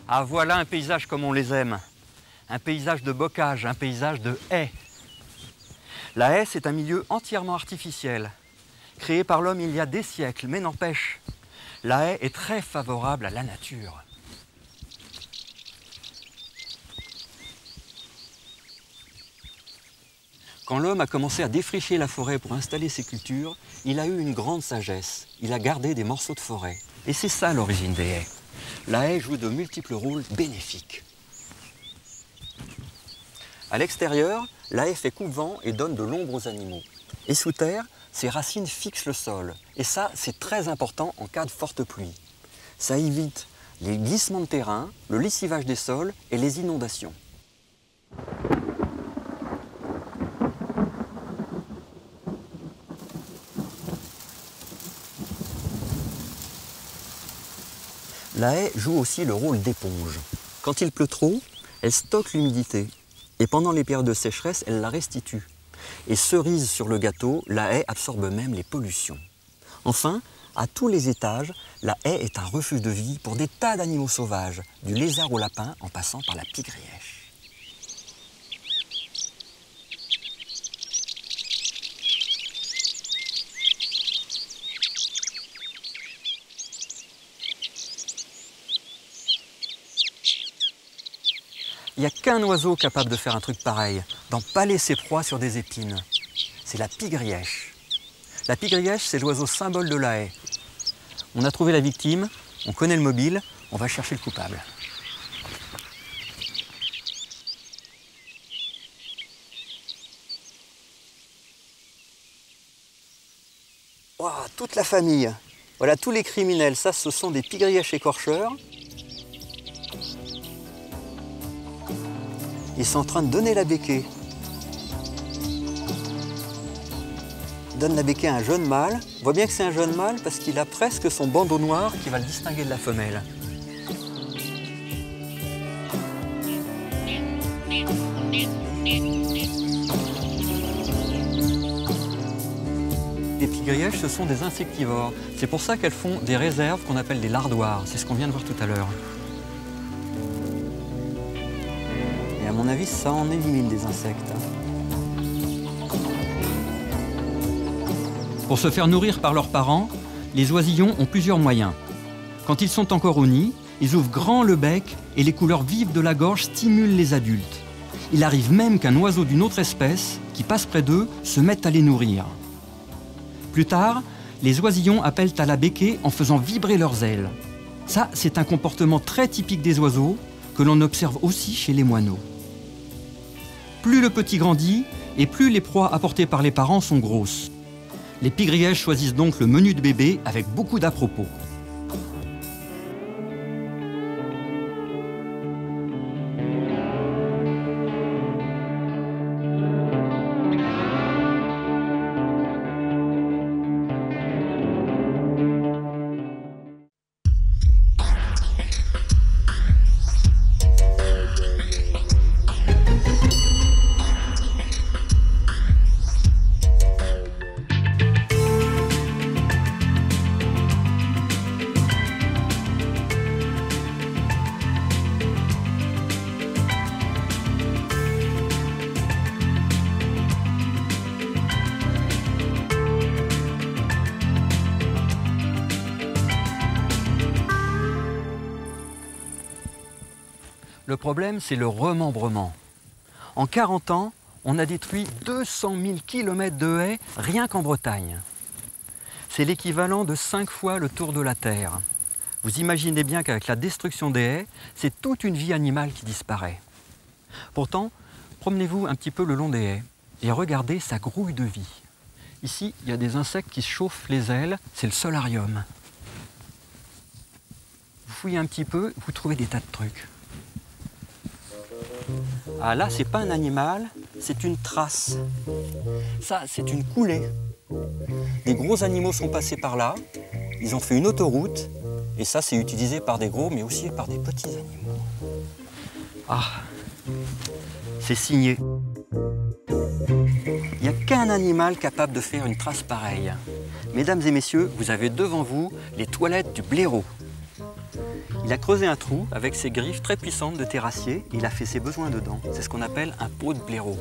Ah, voilà un paysage comme on les aime. Un paysage de bocage, un paysage de haies. La haie, c'est un milieu entièrement artificiel, créé par l'homme il y a des siècles, mais n'empêche, la haie est très favorable à la nature. Quand l'homme a commencé à défricher la forêt pour installer ses cultures, il a eu une grande sagesse. Il a gardé des morceaux de forêt. Et c'est ça l'origine des haies. La haie joue de multiples rôles bénéfiques. À l'extérieur, la haie fait coupe-vent et donne de l'ombre aux animaux. Et sous terre, ses racines fixent le sol. Et ça, c'est très important en cas de forte pluie. Ça évite les glissements de terrain, le lessivage des sols et les inondations. La haie joue aussi le rôle d'éponge. Quand il pleut trop, elle stocke l'humidité. Et pendant les périodes de sécheresse, elle la restitue. Et cerise sur le gâteau, la haie absorbe même les pollutions. Enfin, à tous les étages, la haie est un refuge de vie pour des tas d'animaux sauvages, du lézard au lapin en passant par la pie-grièche. Il n'y a qu'un oiseau capable de faire un truc pareil, d'empaler ses proies sur des épines. C'est la pie-grièche. La pie-grièche, c'est l'oiseau symbole de la haie. On a trouvé la victime, on connaît le mobile, on va chercher le coupable. Wow, toute la famille. Voilà tous les criminels, ça ce sont des pie-grièches écorcheurs. Ils sont en train de donner la béquée. Ils donnent la béquée à un jeune mâle. On voit bien que c'est un jeune mâle parce qu'il a presque son bandeau noir qui va le distinguer de la femelle. Les pie-grièches, ce sont des insectivores. C'est pour ça qu'elles font des réserves qu'on appelle des lardoirs. C'est ce qu'on vient de voir tout à l'heure. Et à mon avis, ça en élimine des insectes. Pour se faire nourrir par leurs parents, les oisillons ont plusieurs moyens. Quand ils sont encore au nid, ils ouvrent grand le bec et les couleurs vives de la gorge stimulent les adultes. Il arrive même qu'un oiseau d'une autre espèce, qui passe près d'eux, se mette à les nourrir. Plus tard, les oisillons appellent à la béquée en faisant vibrer leurs ailes. Ça, c'est un comportement très typique des oiseaux que l'on observe aussi chez les moineaux. Plus le petit grandit et plus les proies apportées par les parents sont grosses. Les pie-grièches choisissent donc le menu de bébé avec beaucoup d'à-propos. Le problème, c'est le remembrement. En 40 ans, on a détruit 200 000 km de haies rien qu'en Bretagne. C'est l'équivalent de 5 fois le tour de la Terre. Vous imaginez bien qu'avec la destruction des haies, c'est toute une vie animale qui disparaît. Pourtant, promenez-vous un petit peu le long des haies et regardez sa grouille de vie. Ici, il y a des insectes qui se chauffent les ailes, c'est le solarium. Vous fouillez un petit peu, vous trouvez des tas de trucs. Ah là, c'est pas un animal, c'est une trace. Ça, c'est une coulée. Des gros animaux sont passés par là, ils ont fait une autoroute, et ça, c'est utilisé par des gros, mais aussi par des petits animaux. Ah, c'est signé. Il n'y a qu'un animal capable de faire une trace pareille. Mesdames et messieurs, vous avez devant vous les toilettes du blaireau. Il a creusé un trou avec ses griffes très puissantes de terrassier et il a fait ses besoins dedans. C'est ce qu'on appelle un pot de blaireau.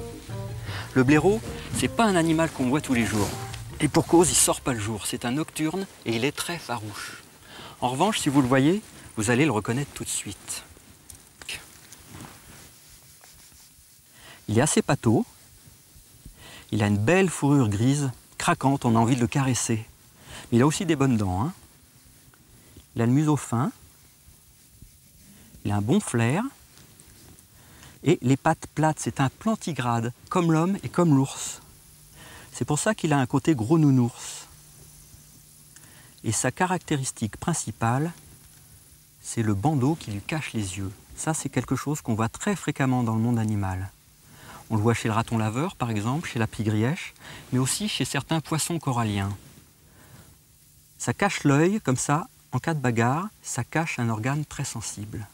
Le blaireau, c'est pas un animal qu'on voit tous les jours. Et pour cause, il sort pas le jour. C'est un nocturne et il est très farouche. En revanche, si vous le voyez, vous allez le reconnaître tout de suite. Il est assez pâteau. Il a une belle fourrure grise, craquante, on a envie de le caresser. Mais il a aussi des bonnes dents, hein. Il a le museau fin. Il a un bon flair et les pattes plates, c'est un plantigrade, comme l'homme et comme l'ours. C'est pour ça qu'il a un côté gros nounours. Et sa caractéristique principale, c'est le bandeau qui lui cache les yeux. Ça, c'est quelque chose qu'on voit très fréquemment dans le monde animal. On le voit chez le raton laveur, par exemple, chez la pie-grièche, mais aussi chez certains poissons coralliens. Ça cache l'œil, comme ça, en cas de bagarre, ça cache un organe très sensible.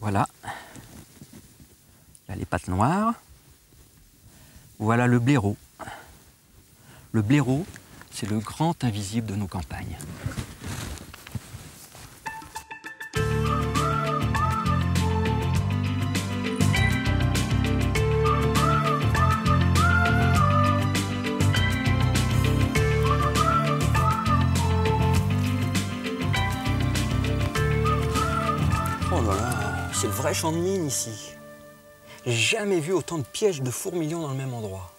Voilà, il a les pattes noires. Voilà le blaireau. Le blaireau, c'est le grand invisible de nos campagnes. Oh là là, c'est le vrai champ de mine ici. J'ai jamais vu autant de pièges de fourmilions dans le même endroit.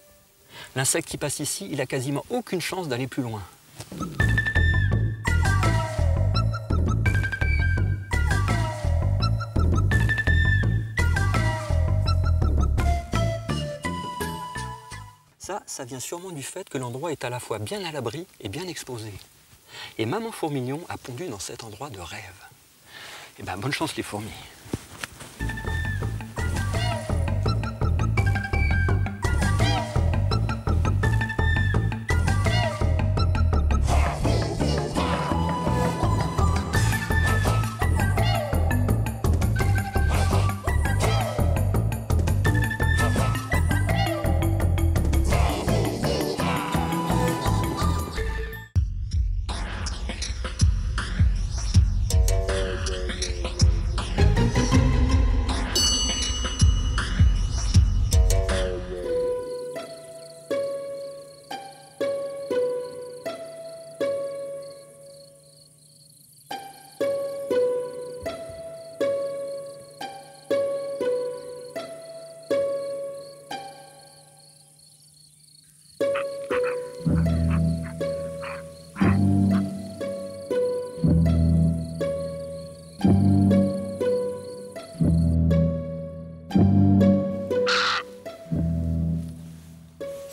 L'insecte qui passe ici, il a quasiment aucune chance d'aller plus loin. Ça vient sûrement du fait que l'endroit est à la fois bien à l'abri et bien exposé. Et maman fourmilion a pondu dans cet endroit de rêve. Eh bien, bonne chance les fourmis.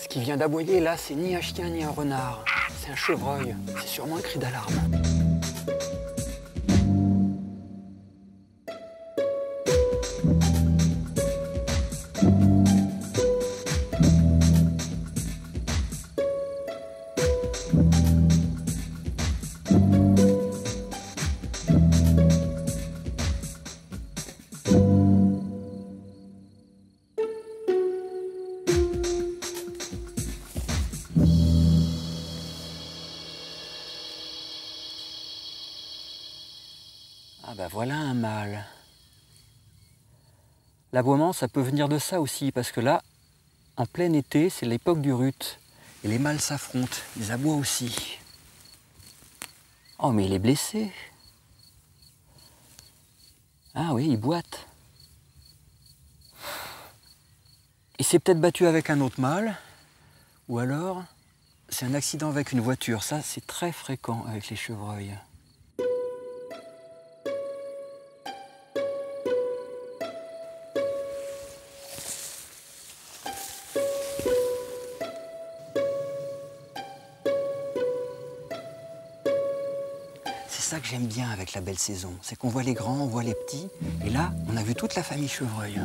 Ce qui vient d'aboyer là, c'est ni un chien ni un renard. C'est un chevreuil. C'est sûrement un cri d'alarme. Ah bah voilà un mâle. L'aboiement, ça peut venir de ça aussi, parce que là, en plein été, c'est l'époque du rut. Et les mâles s'affrontent, ils aboient aussi. Oh mais il est blessé. Ah oui, il boite. Il s'est peut-être battu avec un autre mâle, ou alors c'est un accident avec une voiture. Ça, c'est très fréquent avec les chevreuils. C'est ça que j'aime bien avec la belle saison, c'est qu'on voit les grands, on voit les petits, et là, on a vu toute la famille chevreuil.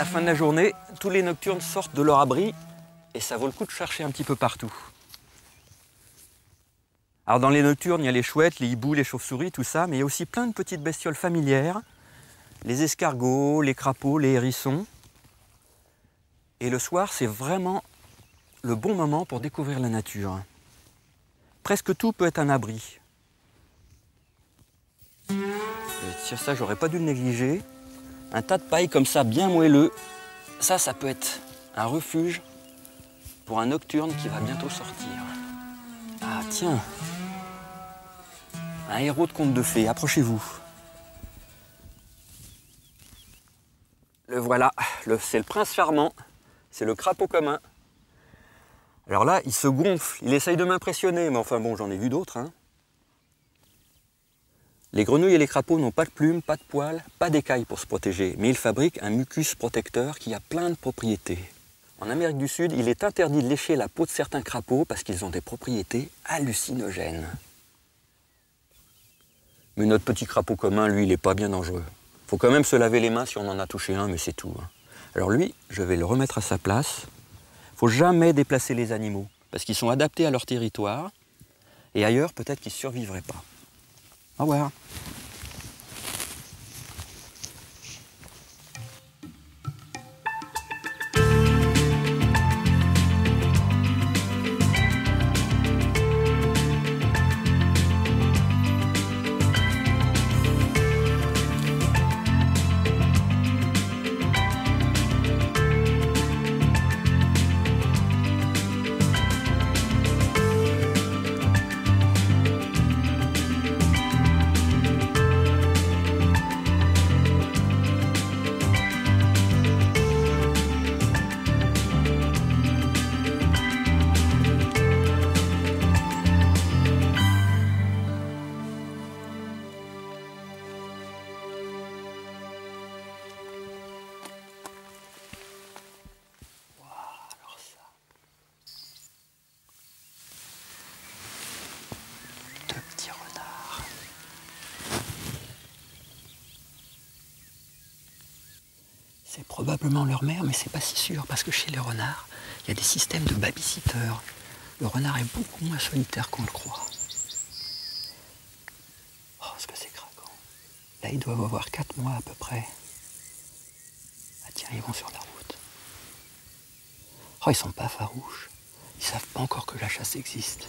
fin de la journée, tous les nocturnes sortent de leur abri et ça vaut le coup de chercher un petit peu partout. Alors dans les nocturnes, il y a les chouettes, les hiboux, les chauves-souris, tout ça, mais il y a aussi plein de petites bestioles familières, les escargots, les crapauds, les hérissons. Et le soir, c'est vraiment le bon moment pour découvrir la nature. Presque tout peut être un abri. Et sur ça, j'aurais pas dû le négliger. Un tas de paille comme ça, bien moelleux, ça peut être un refuge pour un nocturne qui va bientôt sortir. Ah tiens, un héros de conte de fées, approchez-vous. Le voilà, c'est le prince charmant, c'est le crapaud commun. Alors là, il se gonfle, il essaye de m'impressionner, mais enfin bon, j'en ai vu d'autres. Hein. Les grenouilles et les crapauds n'ont pas de plumes, pas de poils, pas d'écailles pour se protéger, mais ils fabriquent un mucus protecteur qui a plein de propriétés. En Amérique du Sud, il est interdit de lécher la peau de certains crapauds parce qu'ils ont des propriétés hallucinogènes. Mais notre petit crapaud commun, lui, il n'est pas bien dangereux. Il faut quand même se laver les mains si on en a touché un, mais c'est tout. Alors lui, je vais le remettre à sa place. Il ne faut jamais déplacer les animaux, parce qu'ils sont adaptés à leur territoire, et ailleurs, peut-être qu'ils ne survivraient pas. Au revoir. C'est probablement leur mère, mais c'est pas si sûr, parce que chez les renards, il y a des systèmes de babysitter. Le renard est beaucoup moins solitaire qu'on le croit. Oh, ce que c'est craquant. Là, ils doivent avoir 4 mois à peu près. Ah tiens, ils vont sur la route. Oh, ils sont pas farouches. Ils savent pas encore que la chasse existe.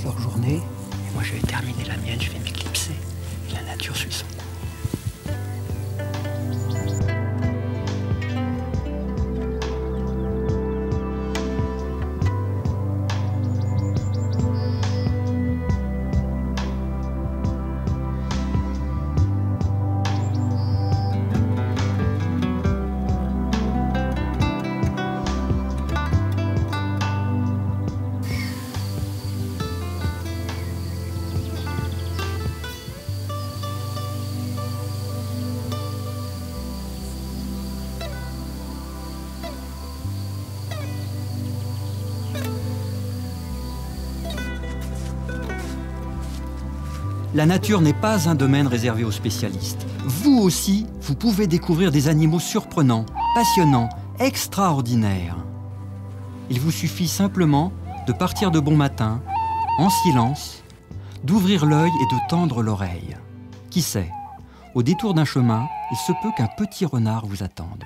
Leur journée, et moi je vais terminer la mienne, je vais m'éclipser, et la nature suit son cours. La nature n'est pas un domaine réservé aux spécialistes. Vous aussi, vous pouvez découvrir des animaux surprenants, passionnants, extraordinaires. Il vous suffit simplement de partir de bon matin, en silence, d'ouvrir l'œil et de tendre l'oreille. Qui sait, au détour d'un chemin, il se peut qu'un petit renard vous attende.